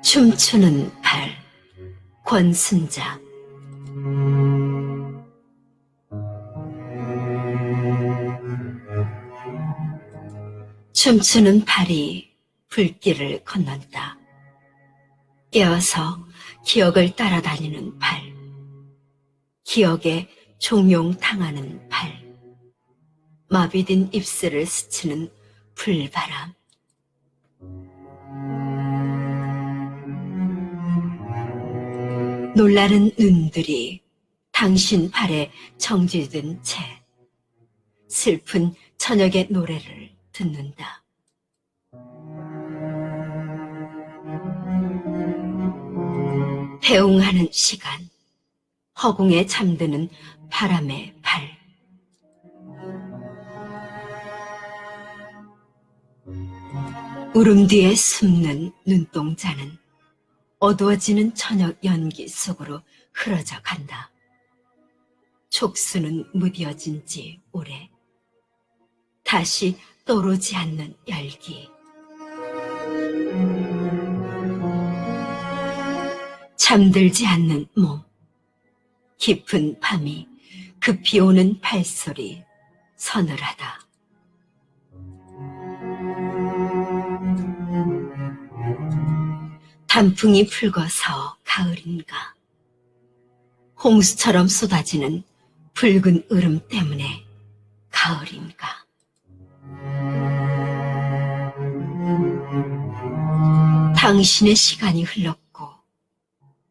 춤추는 발, 권순자. 춤추는 발이 불길을 건넌다. 깨어서 기억을 따라다니는 발, 기억에 종용당하는 발, 마비된 입술을 스치는 불바람. 놀라는 눈들이 당신 발에 정지된 채 슬픈 저녁의 노래를 듣는다. 배웅하는 시간, 허공에 잠드는 바람의 발. 울음 뒤에 숨는 눈동자는 어두워지는 저녁 연기 속으로 흐러져 간다. 촉수는 무뎌진 지 오래. 다시 떠오르지 않는 열기. 잠들지 않는 몸. 깊은 밤이 급히 오는 발소리 서늘하다. 단풍이 붉어서 가을인가. 홍수처럼 쏟아지는 붉은 으름 때문에 가을인가. 당신의 시간이 흘렀고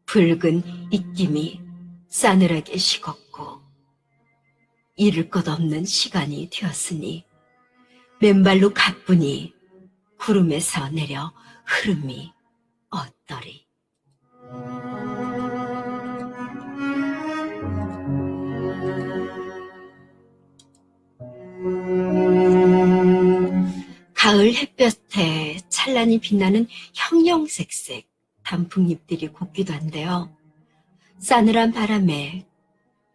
붉은 입김이 싸늘하게 식었고 잃을 것 없는 시간이 되었으니 맨발로 가뿐히 구름에서 내려 흐름이 어떠리. 가을 햇볕에 찬란히 빛나는 형형색색 단풍잎들이 곱기도 한데요. 싸늘한 바람에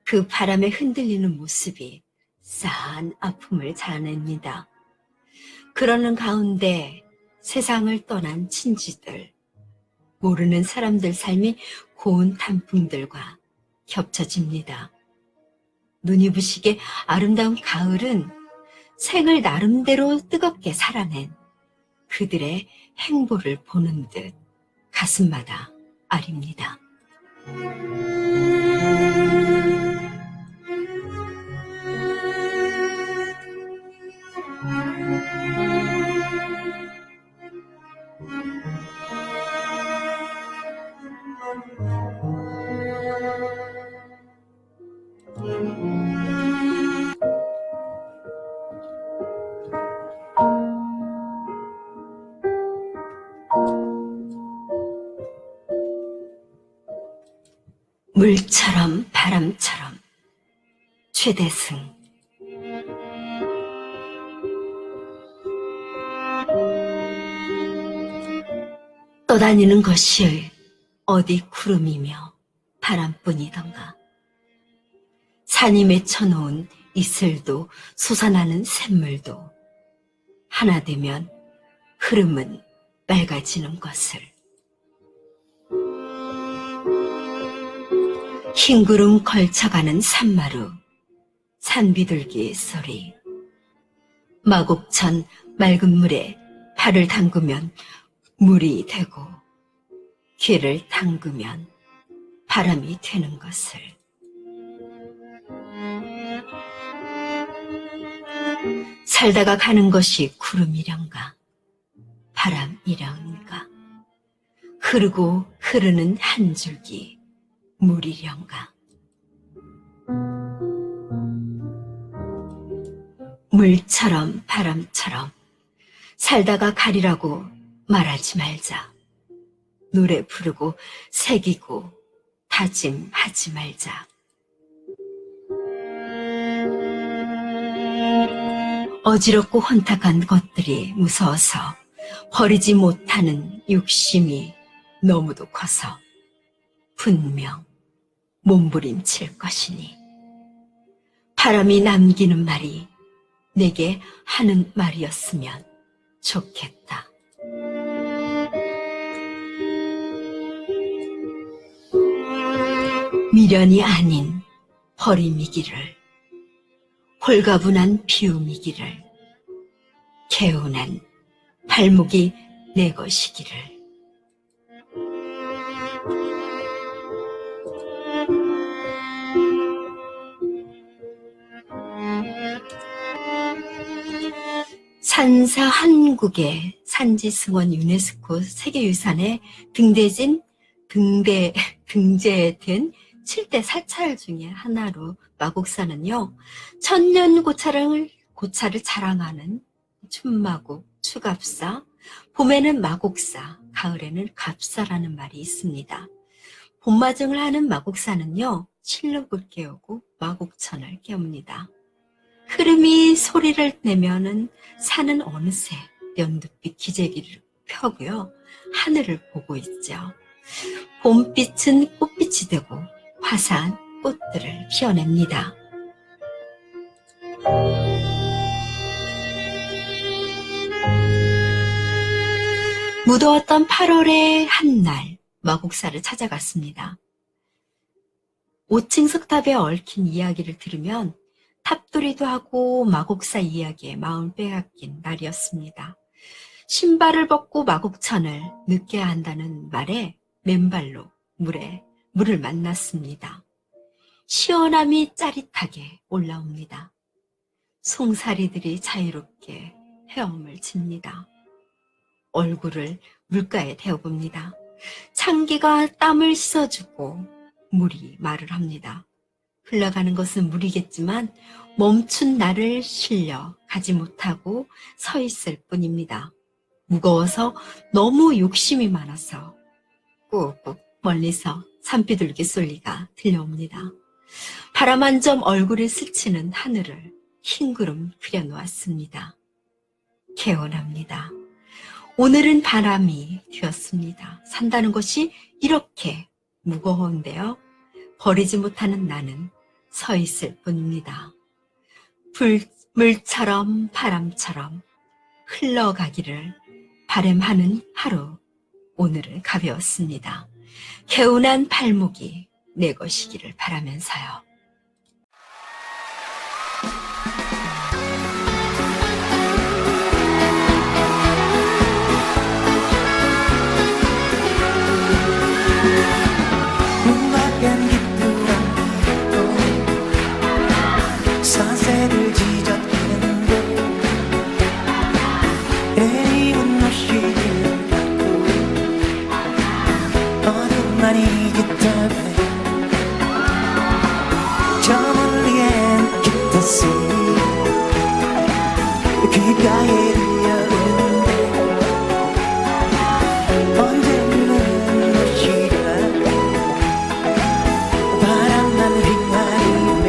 그 바람에 흔들리는 모습이 싸한 아픔을 자아냅니다. 그러는 가운데 세상을 떠난 친지들, 모르는 사람들 삶이 고운 단풍들과 겹쳐집니다. 눈이 부시게 아름다운 가을은 생을 나름대로 뜨겁게 살아낸 그들의 행보를 보는 듯 가슴마다 아립니다. 물처럼 바람처럼. 최대승. 떠다니는 것이 어디 구름이며 바람뿐이던가. 산이 맺혀놓은 이슬도 솟아나는 샘물도 하나 되면 흐름은 맑아지는 것을. 흰 구름 걸쳐가는 산마루, 산비둘기 소리. 마곡천 맑은 물에 발을 담그면 물이 되고 귀를 담그면 바람이 되는 것을. 살다가 가는 것이 구름이련가 바람이련가. 흐르고 흐르는 한 줄기 물이련가. 물처럼 바람처럼. 살다가 가리라고 말하지 말자. 노래 부르고 새기고 다짐하지 말자. 어지럽고 혼탁한 것들이 무서워서 버리지 못하는 욕심이 너무도 커서 분명 몸부림칠 것이니 바람이 남기는 말이 내게 하는 말이었으면 좋겠다. 미련이 아닌 버림이기를, 홀가분한 비움이기를, 개운한 발목이 내 것이기를. 산사 한국의 산지승원 유네스코 세계유산에 등재된 7대 사찰 중에 하나로 마곡사는요, 천년 고차를 자랑하는 춘마곡, 추갑사, 봄에는 마곡사, 가을에는 갑사라는 말이 있습니다. 봄마중을 하는 마곡사는요, 실록을 깨우고 마곡천을 깨웁니다. 흐름이 소리를 내면은 산은 어느새 연두빛 기재기를 펴고요, 하늘을 보고 있죠. 봄빛은 꽃빛이 되고 화사한 꽃들을 피워냅니다. 무더웠던 8월의 한날, 마곡사를 찾아갔습니다. 5층 석탑에 얽힌 이야기를 들으면 탑돌이도 하고 마곡사 이야기에 마음을 빼앗긴 날이었습니다. 신발을 벗고 마곡천을 느껴야 한다는 말에 맨발로 물을 만났습니다. 시원함이 짜릿하게 올라옵니다. 송사리들이 자유롭게 헤엄을 칩니다. 얼굴을 물가에 대어봅니다. 찬기가 땀을 씻어주고 물이 말을 합니다. 흘러가는 것은 물이겠지만 멈춘 나를 실려 가지 못하고 서 있을 뿐입니다. 무거워서 너무 욕심이 많아서 꾹꾹 멀리서 산비둘기 소리가 들려옵니다. 바람 한 점 얼굴에 스치는 하늘을 흰 구름 그려놓았습니다. 개운합니다. 오늘은 바람이 튀었습니다. 산다는 것이 이렇게 무거운데요. 버리지 못하는 나는 서 있을 뿐입니다. 물처럼 바람처럼 흘러가기를 바람하는 하루, 오늘은 가벼웠습니다. 개운한 발목이 내 것이기를 바라면서요. 산새를 지저귀는데 애입은 옷이를 닫고 어둠만이 깃털에 저 멀리엔 기타소리 귓가에 들려오는데 언제는 옷이라 바람만 휘날리네.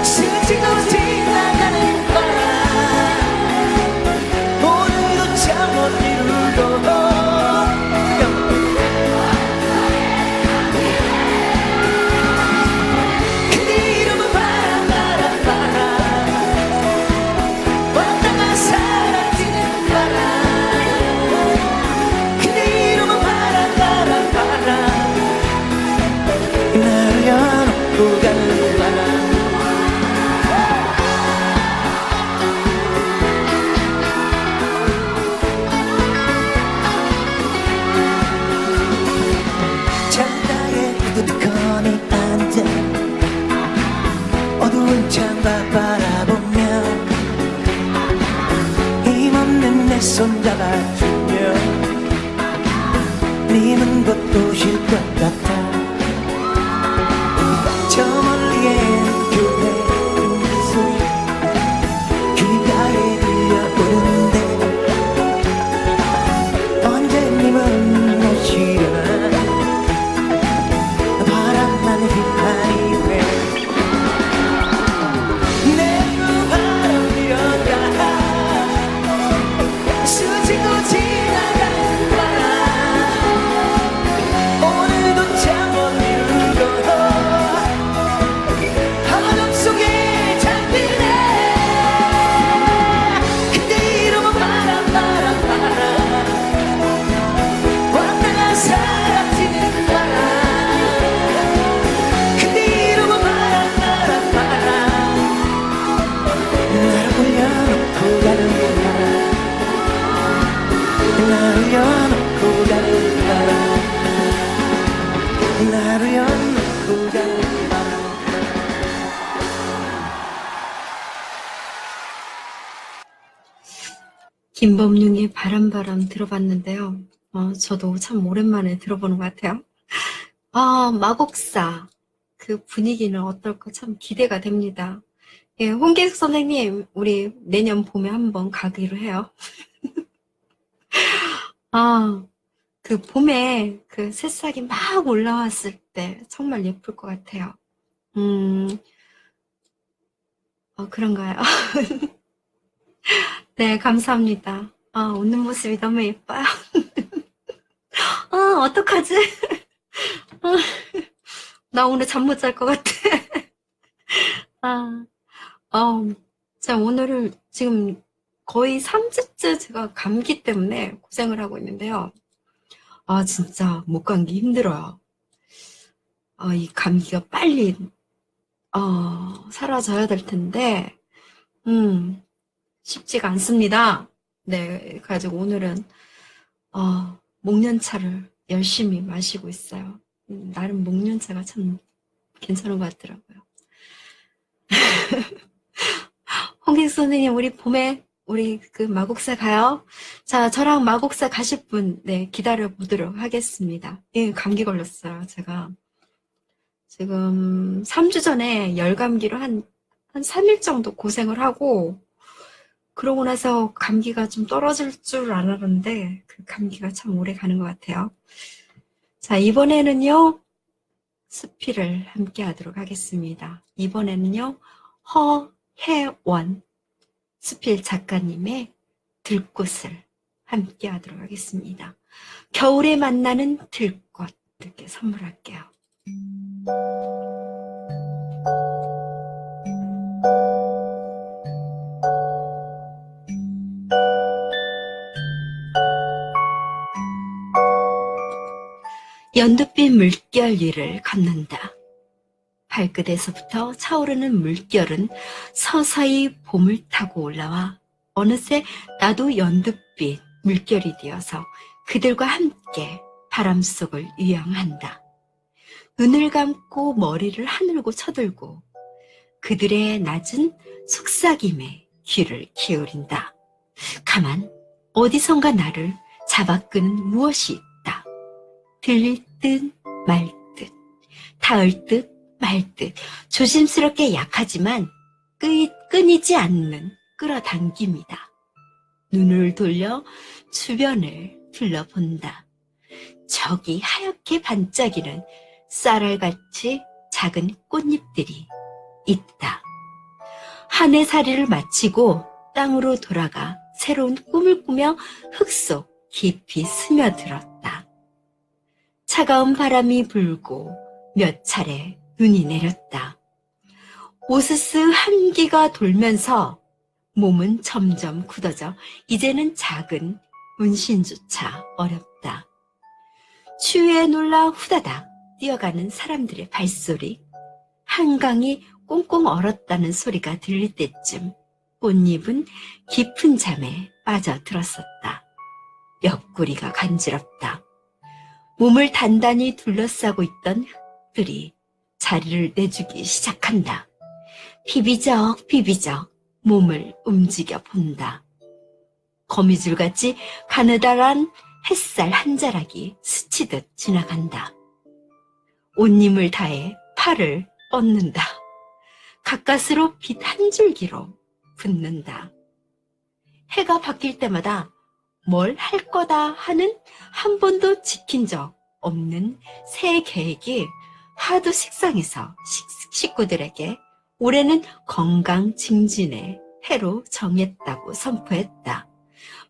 스치고 지나가는 바람 오늘도 잠 못 이루고 그대 이름은 바람 바람 바람 왔다가 사라지는 바람 그대 이름은 바람 바람 바람 나를 여놓고 가는 바람 창가에 우두커니 앉아 어두운 창밖 바라보며 힘없는 내 손 잡아주며 니는 것도 쉴 것 같아. 저 멀리엔 교회 소리 귓가에 들려오는데 언제님은 오시려나 바람만 휘날리네. 내로 바람 밀어가 스치고 지나가는 바람 오늘도 김범용의 바람바람 들어봤는데요. 저도 참 오랜만에 들어보는 것 같아요. 마곡사. 그 분위기는 어떨까 참 기대가 됩니다. 예, 홍계숙 선생님, 우리 내년 봄에 한번 가기로 해요. 그 봄에 그 새싹이 막 올라왔을 때 정말 예쁠 것 같아요. 그런가요? 네, 감사합니다. 웃는 모습이 너무 예뻐요. 어떡하지? 아, 나 오늘 잠 못 잘 것 같아. 아, 자, 오늘을 지금 거의 3주째 제가 감기 때문에 고생을 하고 있는데요. 진짜 목 감기 힘들어요. 이 감기가 빨리, 사라져야 될 텐데, 쉽지가 않습니다. 네, 가지고 오늘은, 목련차를 열심히 마시고 있어요. 나름 목련차가 참 괜찮은 것 같더라고요. 홍익 선생님, 우리 봄에 우리 그 마곡사 가요? 자, 저랑 마곡사 가실 분, 네, 기다려 보도록 하겠습니다. 예, 감기 걸렸어요, 제가. 지금 3주 전에 열감기로 한 3일 정도 고생을 하고, 그러고 나서 감기가 좀 떨어질 줄 알았는데, 그 감기가 참 오래 가는 것 같아요. 자, 이번에는요, 수필을 함께 하도록 하겠습니다. 이번에는요, 허혜원 수필 작가님의 들꽃을 함께 하도록 하겠습니다. 겨울에 만나는 들꽃 이렇게 선물할게요. 연두빛 물결 위를 걷는다. 발끝에서부터 차오르는 물결은 서서히 봄을 타고 올라와 어느새 나도 연두빛 물결이 되어서 그들과 함께 바람 속을 유영한다. 눈을 감고 머리를 하늘고 쳐들고 그들의 낮은 속삭임에 귀를 기울인다. 가만 어디선가 나를 잡아끄는 무엇이 있다. 들릴 듯 말 듯, 닿을 듯 말 듯, 조심스럽게 약하지만 끊이지 않는 끌어당김이다. 눈을 돌려 주변을 둘러본다. 저기 하얗게 반짝이는 쌀알같이 작은 꽃잎들이 있다. 한 해살이를 마치고 땅으로 돌아가 새로운 꿈을 꾸며 흙 속 깊이 스며들었다. 차가운 바람이 불고 몇 차례 눈이 내렸다. 오스스 한기가 돌면서 몸은 점점 굳어져 이제는 작은 문신조차 어렵다. 추위에 놀라 후다닥 뛰어가는 사람들의 발소리, 한강이 꽁꽁 얼었다는 소리가 들릴 때쯤 꽃잎은 깊은 잠에 빠져들었었다. 옆구리가 간지럽다. 몸을 단단히 둘러싸고 있던 흙들이 자리를 내주기 시작한다. 비비적 비비적 몸을 움직여 본다. 거미줄같이 가느다란 햇살 한 자락이 스치듯 지나간다. 온 힘을 다해 팔을 뻗는다. 가까스로 빛 한 줄기로 붙는다. 해가 바뀔 때마다 뭘 할 거다 하는 한 번도 지킨 적 없는 새 계획이 하도 식상해서 식구들에게 올해는 건강 증진의 해로 정했다고 선포했다.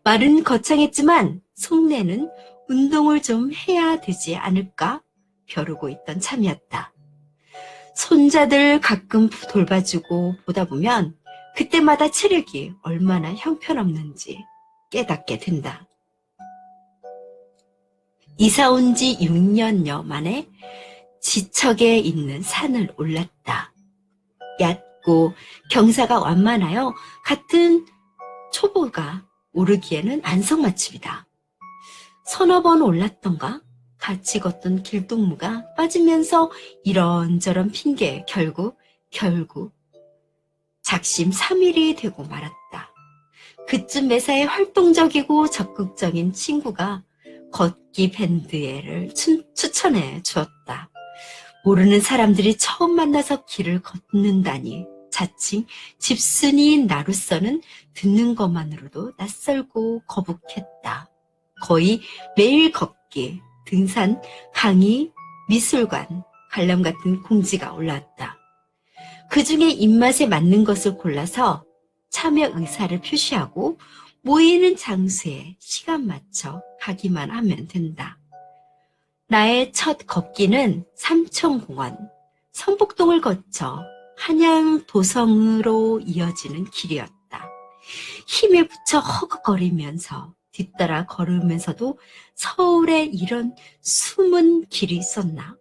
말은 거창했지만 속내는 운동을 좀 해야 되지 않을까 벼르고 있던 참이었다. 손자들 가끔 돌봐주고 보다 보면 그때마다 체력이 얼마나 형편없는지 깨닫게 된다. 이사 온 지 6년여 만에 지척에 있는 산을 올랐다. 얕고 경사가 완만하여 같은 초보가 오르기에는 안성맞춤이다. 서너 번 올랐던가 같이 걷던 길동무가 빠지면서 이런저런 핑계에 결국 작심 삼일이 되고 말았다. 그쯤 매사에 활동적이고 적극적인 친구가 걷기 밴드회를 추천해 주었다. 모르는 사람들이 처음 만나서 길을 걷는다니 자칭 집순이인 나로서는 듣는 것만으로도 낯설고 거북했다. 거의 매일 걷기, 등산, 강의, 미술관, 관람 같은 공지가 올라왔다. 그 중에 입맛에 맞는 것을 골라서 참여 의사를 표시하고 모이는 장소에 시간 맞춰 가기만 하면 된다. 나의 첫 걷기는 삼청공원, 성북동을 거쳐 한양 도성으로 이어지는 길이었다. 힘에 붙여 허걱거리면서 뒤따라 걸으면서도 서울에 이런 숨은 길이 있었나?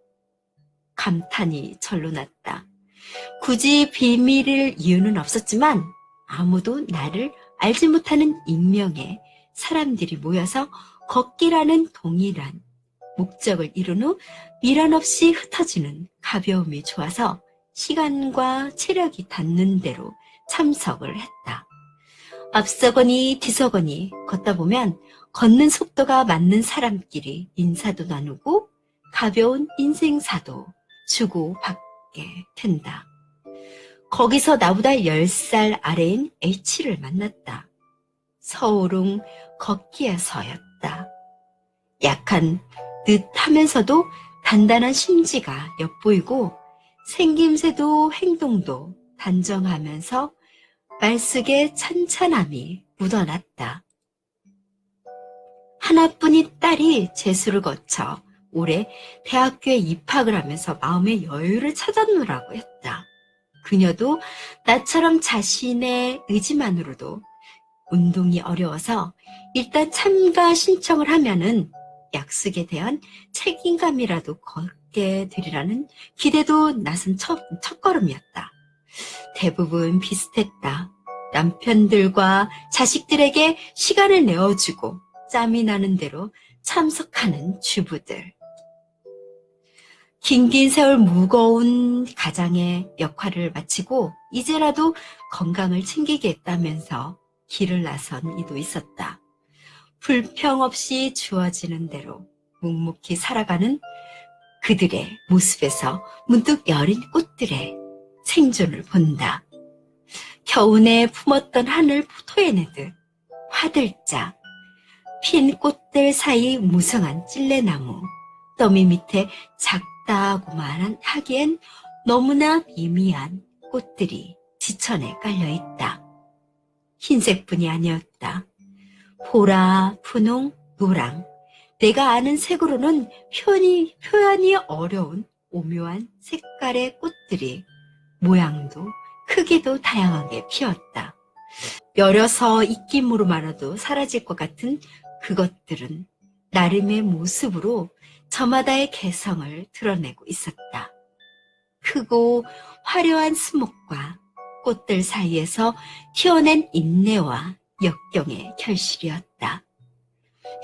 감탄이 절로 났다. 굳이 비밀일 이유는 없었지만 아무도 나를 알지 못하는 익명의 사람들이 모여서 걷기라는 동일한 목적을 이룬 후 미련 없이 흩어지는 가벼움이 좋아서 시간과 체력이 닿는 대로 참석을 했다. 앞서거니 뒤서거니 걷다 보면 걷는 속도가 맞는 사람끼리 인사도 나누고 가벼운 인생사도 주고받게 된다. 거기서 나보다 10살 아래인 H를 만났다. 서울웅 걷기에서였다. 약한 듯 하면서도 단단한 심지가 엿보이고 생김새도 행동도 단정하면서 말숙의 찬찬함이 묻어났다. 하나뿐인 딸이 재수를 거쳐 올해 대학교에 입학을 하면서 마음의 여유를 찾았노라고 했다. 그녀도 나처럼 자신의 의지만으로도 운동이 어려워서 일단 참가 신청을 하면은 약속에 대한 책임감이라도 걷게 되리라는 기대도 나선 첫걸음이었다. 대부분 비슷했다. 남편들과 자식들에게 시간을 내어주고 짬이 나는 대로 참석하는 주부들. 긴긴 세월 무거운 가장의 역할을 마치고 이제라도 건강을 챙기겠다면서 길을 나선 이도 있었다. 불평 없이 주어지는 대로 묵묵히 살아가는 그들의 모습에서 문득 여린 꽃들의 생존을 본다. 겨우내 품었던 하늘 토해내듯 화들짝 핀 꽃들 사이 무성한 찔레나무 더미 밑에 작다고만 하기엔 너무나 미미한 꽃들이 지천에 깔려있다. 흰색뿐이 아니었다. 보라, 분홍, 노랑, 내가 아는 색으로는 표현이 어려운 오묘한 색깔의 꽃들이 모양도 크기도 다양하게 피었다. 여려서 입김으로만으로도 사라질 것 같은 그것들은 나름의 모습으로 저마다의 개성을 드러내고 있었다. 크고 화려한 수목과 꽃들 사이에서 튀어낸 인내와 역경의 결실이었다.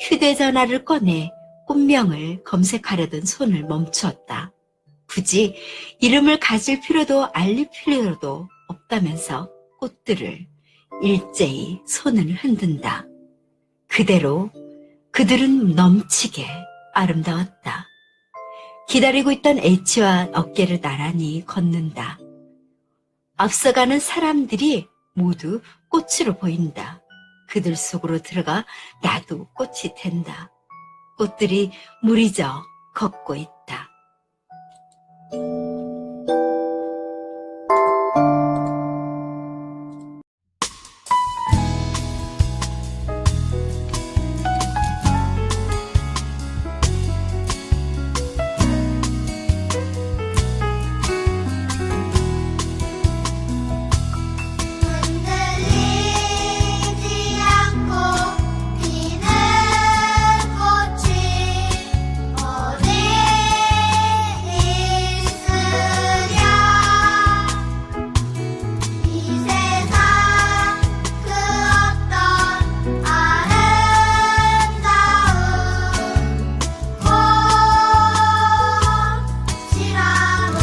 휴대전화를 꺼내 꽃명을 검색하려던 손을 멈추었다. 굳이 이름을 가질 필요도 알릴 필요도 없다면서 꽃들을 일제히 손을 흔든다. 그대로 그들은 넘치게 아름다웠다. 기다리고 있던 H와 어깨를 나란히 걷는다. 앞서가는 사람들이 모두 꽃으로 보인다. 그들 속으로 들어가 나도 꽃이 된다. 꽃들이 무리져 걷고 있다. 흔들리지 않고 피는 꽃이 어디 있으랴. 이 세상 그 어떤 아름다운 꽃이라도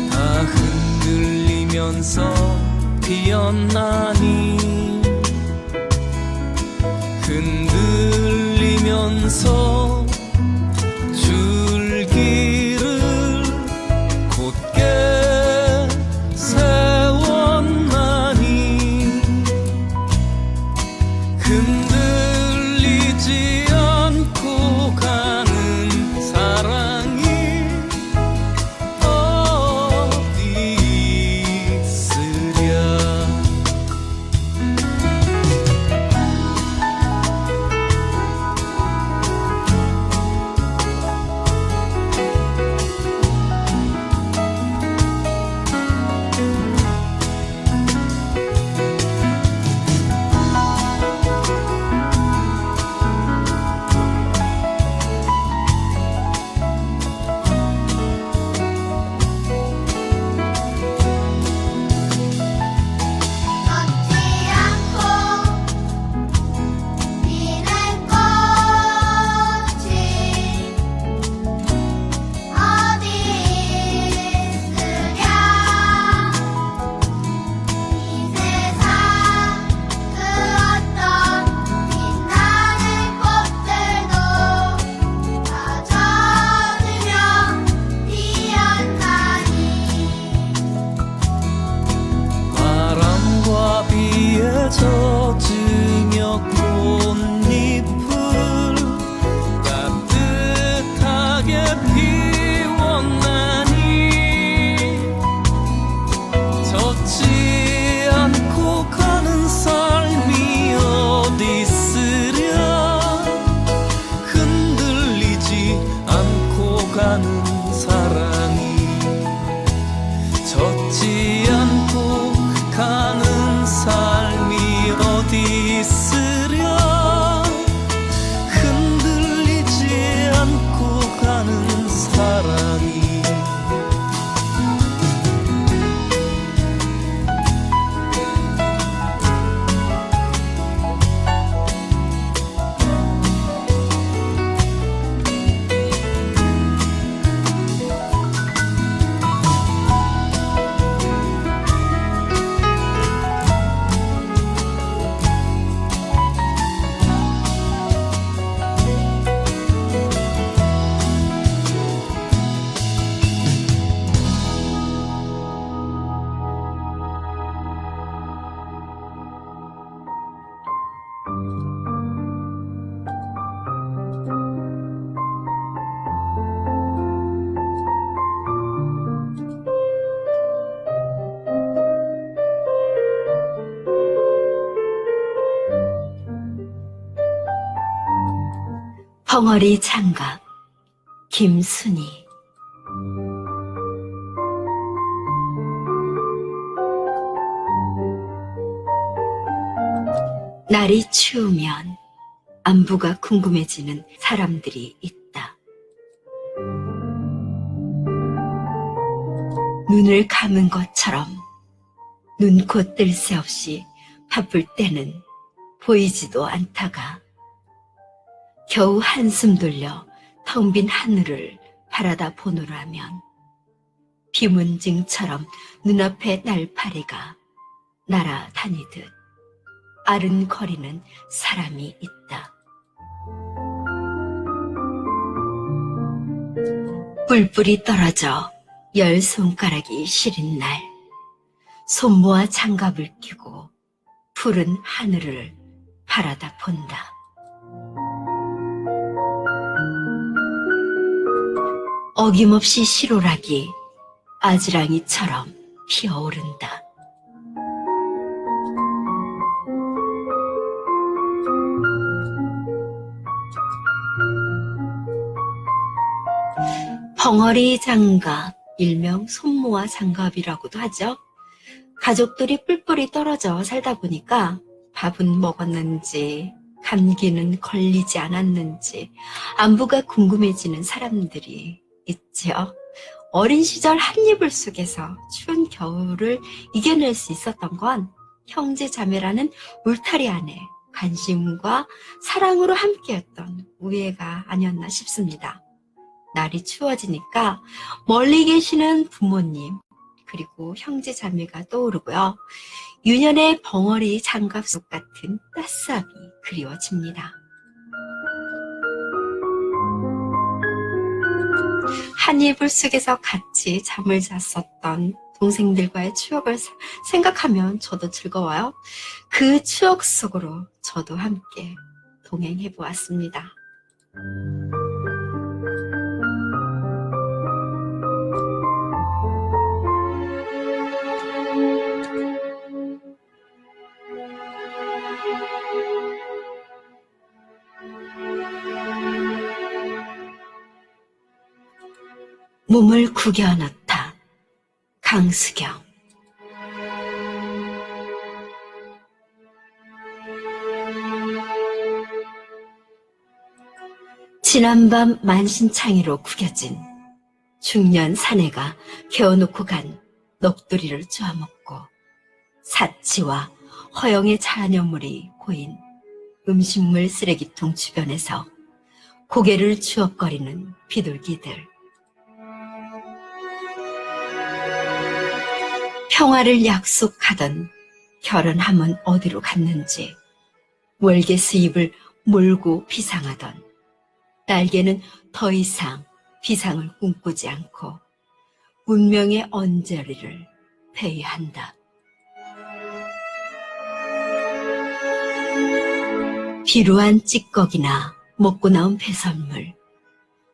다 흔들리면서 피었나니 흔들리면서 줄기를 곧게 세웠나니 흔들리지 않고 가는 사랑이 어디 있으랴. 걷지 않고 피는 꽃이 어디 있으랴. 이 세상 그 어떤 빛나는 꽃들도 다 젖으며 피었나니 바람과 비에 젖으며 꽃잎을 따뜻하게 피웠나니 젖지 않고 가는 삶이 어디 있으랴. 흔들리지 않고 가는 사랑이 젖지 않고 가는 삶이 어디 있으랴. 흔들리지 않고 가는 사랑이 벙어리 장갑 김순희. 날이 추우면 안부가 궁금해지는 사람들이 있다. 눈을 감은 것처럼 눈코 뜰 새 없이 바쁠 때는 보이지도 않다가 겨우 한숨 돌려 텅 빈 하늘을 바라다 보노라면 비문징처럼 눈앞에 날파리가 날아다니듯 아른거리는 사람이 있다. 뿔뿔이 떨어져 10손가락이 시린 날 손모아 장갑을 끼고 푸른 하늘을 바라다 본다. 어김없이 시로락이 아지랑이처럼 피어오른다. 벙어리 장갑, 일명 손모아 장갑이라고도 하죠. 가족들이 뿔뿔이 떨어져 살다 보니까 밥은 먹었는지, 감기는 걸리지 않았는지 안부가 궁금해지는 사람들이 있지요. 어린 시절 한 이불 속에서 추운 겨울을 이겨낼 수 있었던 건 형제 자매라는 울타리 안에 관심과 사랑으로 함께했던 우애가 아니었나 싶습니다. 날이 추워지니까 멀리 계시는 부모님, 그리고 형제 자매가 떠오르고요. 유년의 벙어리 장갑 속 같은 따스함이 그리워집니다. 한 이불 속에서 같이 잠을 잤었던 동생들과의 추억을 생각하면 저도 즐거워요. 그 추억 속으로 저도 함께 동행해 보았습니다. 몸을 구겨 넣다. 강수경. 지난밤 만신창이로 구겨진 중년 사내가 개어놓고 간 넋두리를 쪼아먹고 사치와 허영의 잔여물이 고인 음식물 쓰레기통 주변에서 고개를 주걱거리는 비둘기들. 평화를 약속하던 결혼함은 어디로 갔는지 월계 수입을 몰고 비상하던 딸개는 더 이상 비상을 꿈꾸지 않고 운명의 언저리를 회의한다. 비루한 찌꺼기나 먹고 나온 배설물,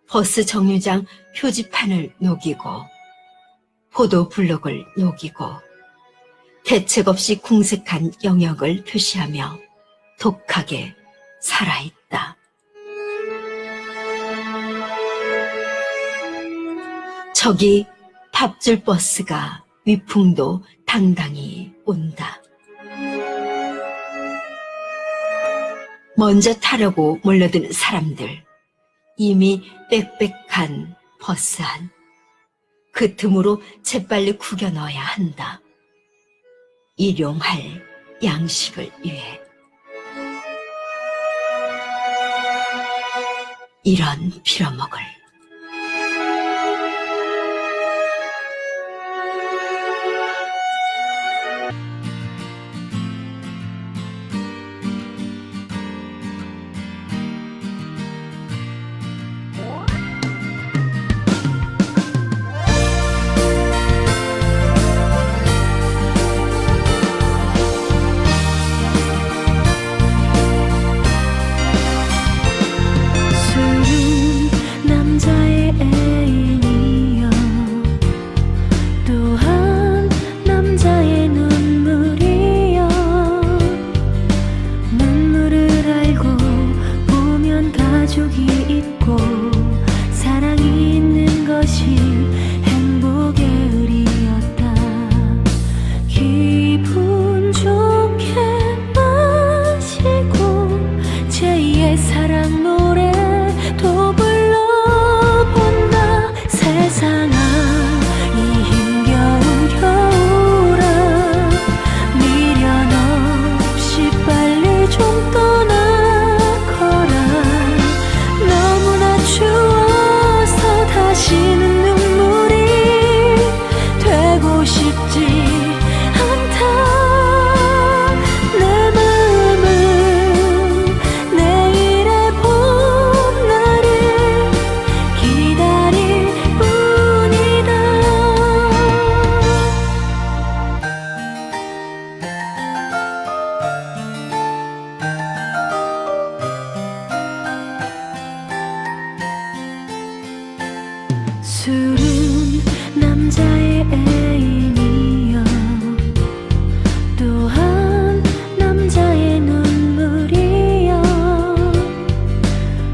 버스 정류장 표지판을 녹이고 포도 블록을 녹이고 대책 없이 궁색한 영역을 표시하며 독하게 살아있다. 저기 밥줄 버스가 위풍도 당당히 온다. 먼저 타려고 몰려드는 사람들, 이미 빽빽한 버스 안, 그 틈으로 재빨리 구겨 넣어야 한다. 일용할 양식을 위해. 이런 빌어먹을. 술은 남자의 애인이여 또한 남자의 눈물이여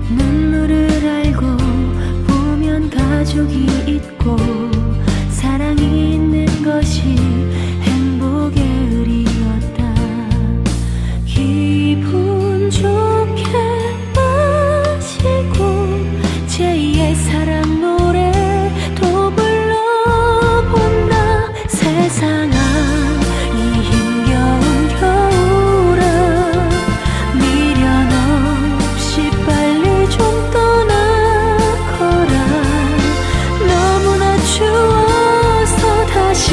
눈물을 알고 보면 가족이 있고 사랑이 있는 것이 행복의 을이었다. 기분 좋게 마시고 제2의 사랑 노래 또 불러본다. 세상아 이 힘겨운 겨울아 미련 없이 빨리 좀 떠나거라. 너무나 추워서 다시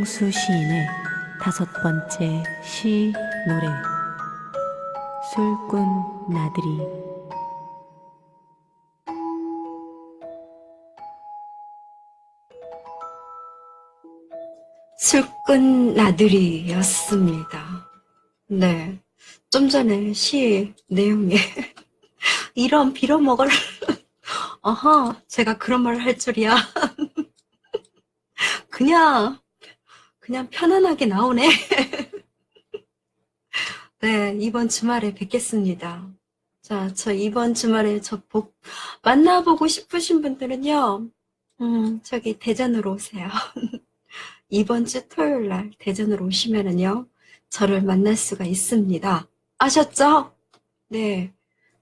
김경수 시인의 5번째 시 노래 술꾼 나들이. 술꾼 나들이였습니다. 네. 좀 전에 시 내용에 이런 빌어먹을 어허, 제가 그런 말을 할 줄이야. 그냥 편안하게 나오네. 네, 이번 주말에 뵙겠습니다. 자, 저 이번 주말에 만나보고 싶으신 분들은요, 저기 대전으로 오세요. 이번 주 토요일 날 대전으로 오시면은요, 저를 만날 수가 있습니다. 아셨죠? 네,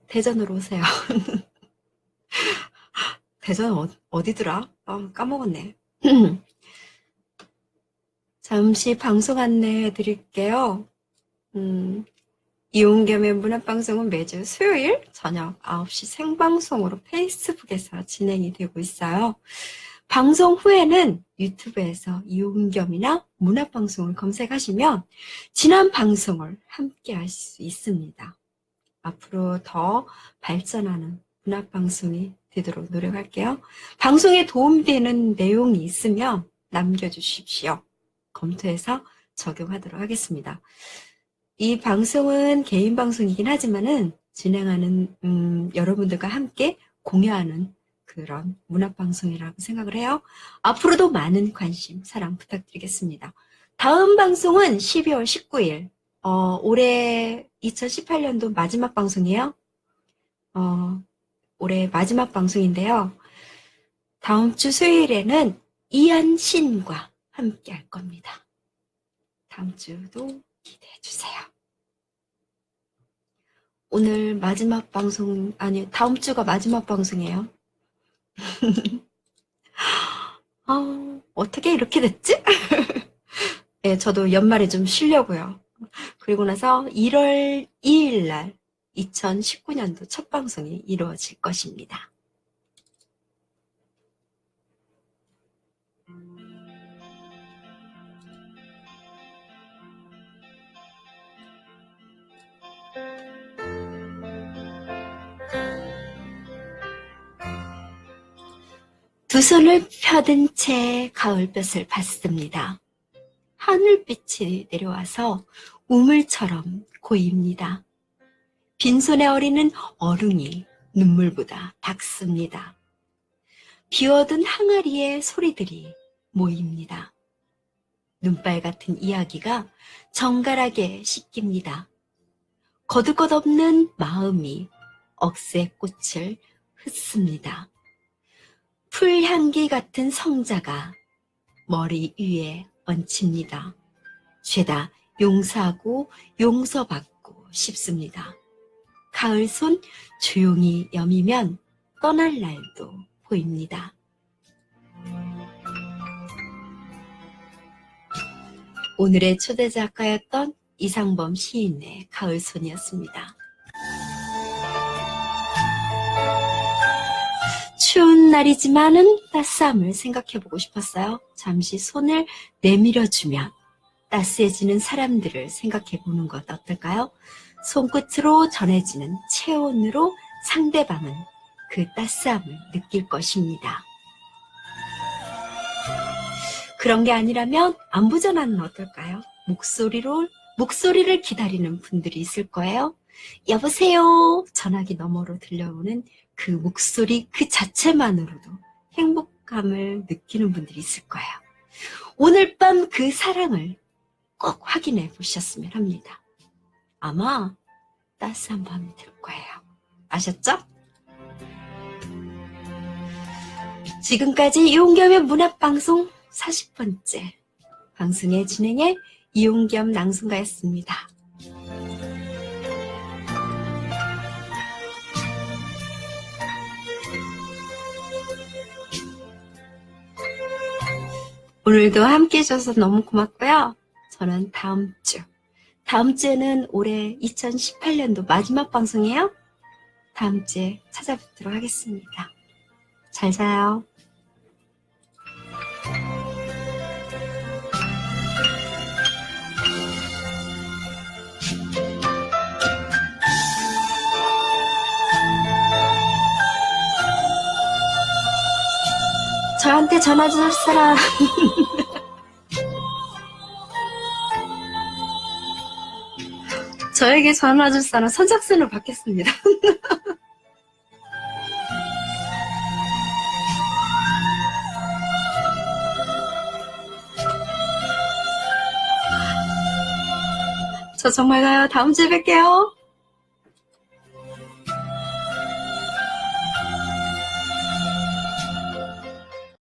대전으로 오세요. 대전 어디더라? 까먹었네. 잠시 방송 안내해 드릴게요. 이온겸의 문화방송은 매주 수요일 저녁 9시 생방송으로 페이스북에서 진행이 되고 있어요. 방송 후에는 유튜브에서 이온겸이나 문화방송을 검색하시면 지난 방송을 함께 할 수 있습니다. 앞으로 더 발전하는 문화방송이 되도록 노력할게요. 방송에 도움되는 내용이 있으면 남겨주십시오. 검토해서 적용하도록 하겠습니다. 이 방송은 개인 방송이긴 하지만은 진행하는 여러분들과 함께 공유하는 그런 문화방송이라고 생각을 해요. 앞으로도 많은 관심, 사랑 부탁드리겠습니다. 다음 방송은 12월 19일 올해 2018년도 마지막 방송이에요. 올해 마지막 방송인데요. 다음 주 수요일에는 이한신과 함께 할 겁니다. 다음 주도 기대해 주세요. 오늘 마지막 방송, 아니, 다음 주가 마지막 방송이에요. 어떻게 이렇게 됐지? 네, 저도 연말에 좀 쉬려고요. 그리고 나서 1월 2일 날 2019년도 첫 방송이 이루어질 것입니다. 두 손을 펴든 채 가을볕을 봤습니다. 하늘빛이 내려와서 우물처럼 고입니다. 빈손에 어리는 어른이 눈물보다 밝습니다. 비워둔 항아리에 소리들이 모입니다. 눈발 같은 이야기가 정갈하게 씻깁니다. 거두것없는 마음이 억새 꽃을 흩습니다. 풀향기 같은 성자가 머리 위에 얹힙니다. 죄다 용서하고 용서받고 싶습니다. 가을손 조용히 여미면 떠날 날도 보입니다. 오늘의 초대 작가였던 이상범 시인의 가을손이었습니다. 추운 날이지만은 따스함을 생각해보고 싶었어요. 잠시 손을 내밀어주면 따스해지는 사람들을 생각해보는 것 어떨까요? 손끝으로 전해지는 체온으로 상대방은 그 따스함을 느낄 것입니다. 그런 게 아니라면 안부 전화는 어떨까요? 목소리를 기다리는 분들이 있을 거예요. 여보세요. 전화기 너머로 들려오는 그 목소리 그 자체만으로도 행복감을 느끼는 분들이 있을 거예요. 오늘 밤 그 사랑을 꼭 확인해 보셨으면 합니다. 아마 따스한 밤이 될 거예요. 아셨죠? 지금까지 이온겸의 문학방송 40번째 방송의 진행의 이온겸 낭송가였습니다. 오늘도 함께 해줘서 너무 고맙고요. 저는 다음 주에는 올해 2018년도 마지막 방송이에요. 다음 주에 찾아뵙도록 하겠습니다. 잘 자요. 저한테 전화 줄 사람. 저에게 전화 줄 사람 선착순을 받겠습니다. 저 정말 가요. 다음 주에 뵐게요.